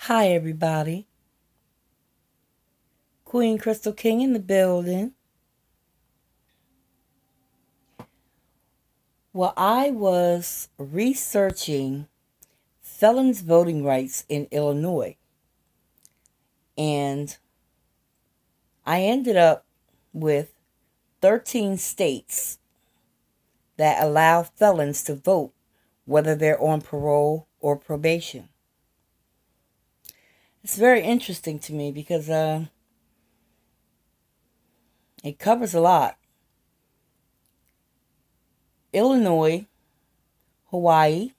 Hi, everybody. Queen Crystal King in the building. Well, I was researching felons' voting rights in Illinois, and I ended up with 13 states that allow felons to vote, whether they're on parole or probation. It's very interesting to me because it covers a lot. Illinois, Hawaii,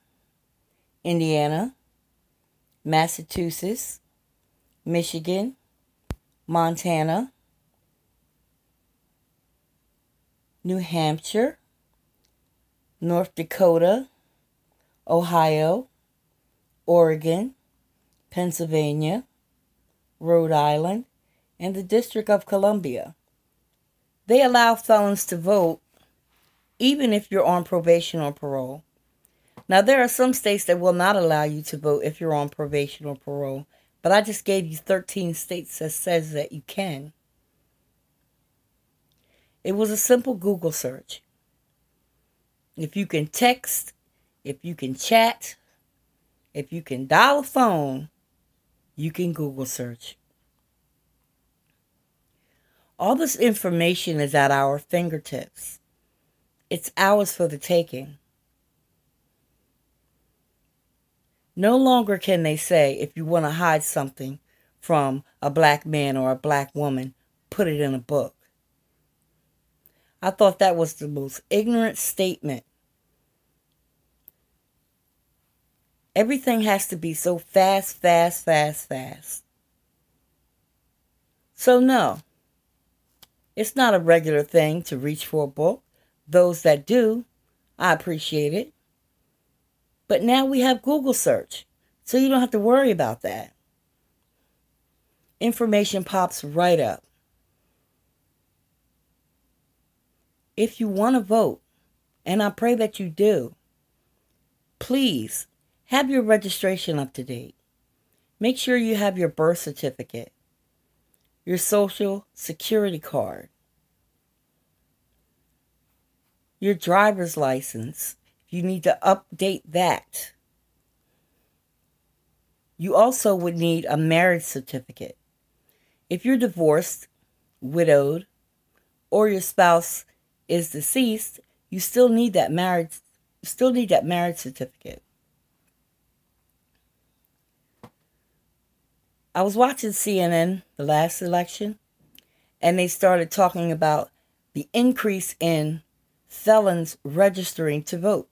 Indiana, Massachusetts, Michigan, Montana, New Hampshire, North Dakota, Ohio, Oregon, Pennsylvania, Rhode Island, and the District of Columbia. They allow felons to vote even if you're on probation or parole. Now, there are some states that will not allow you to vote if you're on probation or parole, but I just gave you 13 states that says that you can. It was a simple Google search. If you can text, if you can chat, if you can dial a phone, you can Google search. All this information is at our fingertips. It's ours for the taking. No longer can they say, if you want to hide something from a black man or a black woman, put it in a book. I thought that was the most ignorant statement. Everything has to be so fast. So no, it's not a regular thing to reach for a book. Those that do, I appreciate it. But now we have Google search, so you don't have to worry about that. Information pops right up. If you want to vote, and I pray that you do, please have your registration up to date. Make sure you have your birth certificate, your social security card, your driver's license. You need to update that. You also would need a marriage certificate. If you're divorced, widowed, or your spouse is deceased, you still need that marriage certificate. I was watching CNN the last election, and they started talking about the increase in felons registering to vote.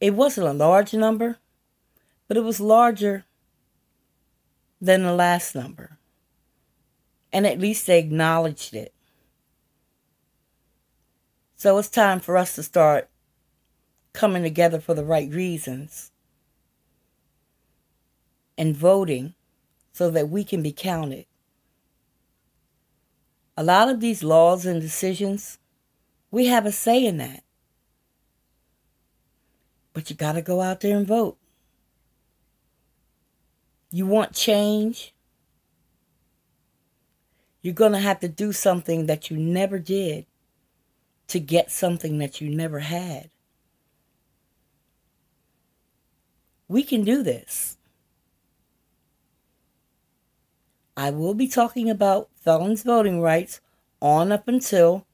It wasn't a large number, but it was larger than the last number. And at least they acknowledged it. So it's time for us to start coming together for the right reasons and voting so that we can be counted. A lot of these laws and decisions, we have a say in that. But you got to go out there and vote. You want change? You're going to have to do something that you never did to get something that you never had. We can do this. I will be talking about felons' voting rights on up until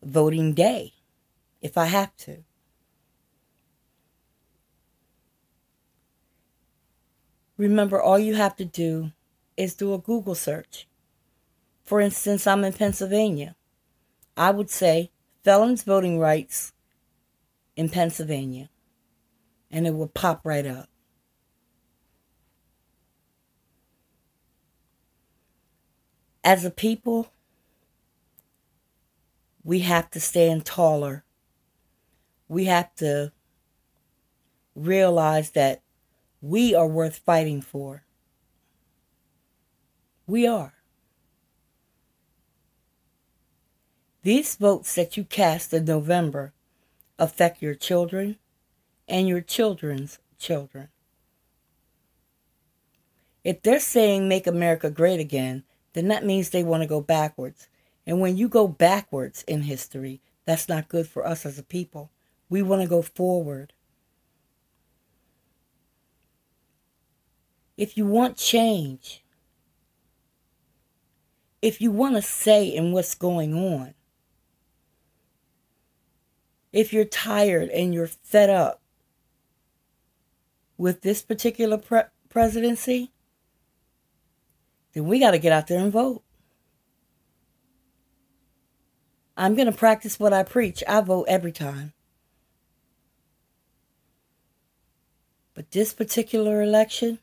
voting day, if I have to. Remember, all you have to do is do a Google search. For instance, I'm in Pennsylvania. I would say felons' voting rights in Pennsylvania, and it will pop right up. As a people, we have to stand taller. We have to realize that we are worth fighting for. We are. These votes that you cast in November affect your children and your children's children. If they're saying make America great again, then that means they want to go backwards. And when you go backwards in history, that's not good for us as a people. We want to go forward. If you want change, if you want a say in what's going on, if you're tired and you're fed up with this particular presidency, then we got to get out there and vote. I'm going to practice what I preach. I vote every time. But this particular election,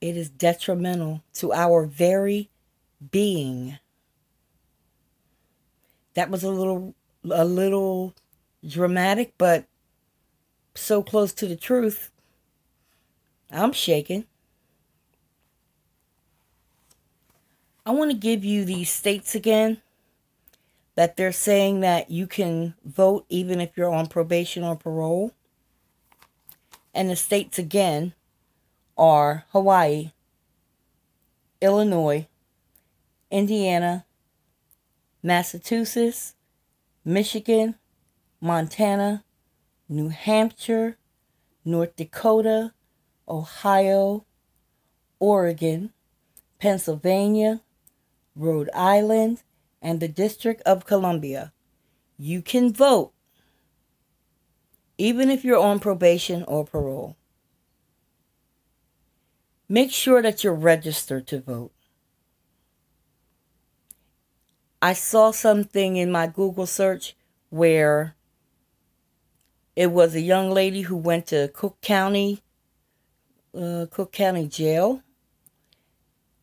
it is detrimental to our very being. That was a little dramatic, but so close to the truth. I'm shaking. I want to give you these states again that they're saying that you can vote even if you're on probation or parole. And the states again are Hawaii, Illinois, Indiana, Massachusetts, Michigan, Montana, New Hampshire, North Dakota, Ohio, Oregon, Pennsylvania, Rhode Island, and the District of Columbia. You can vote even if you're on probation or parole. Make sure that you're registered to vote. I saw something in my Google search where it was a young lady who went to Cook County Jail,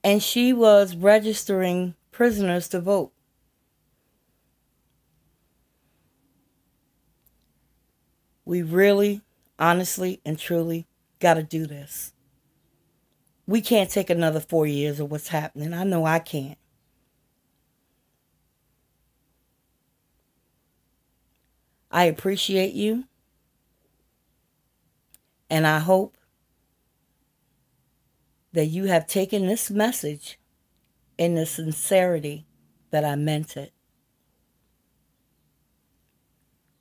and she was registering prisoners to vote. We really, honestly, and truly got to do this. We can't take another 4 years of what's happening. I know I can't. I appreciate you. And I hope that you have taken this message in the sincerity that I meant it.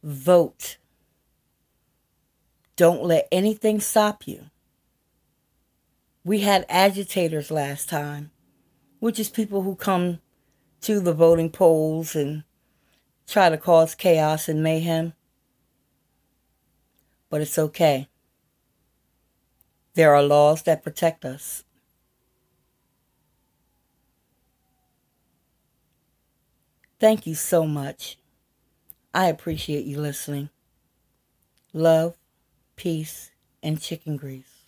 Vote. Don't let anything stop you. We had agitators last time, which is people who come to the voting polls and try to cause chaos and mayhem. But it's okay. There are laws that protect us. Thank you so much. I appreciate you listening. Love, peace, and chicken grease.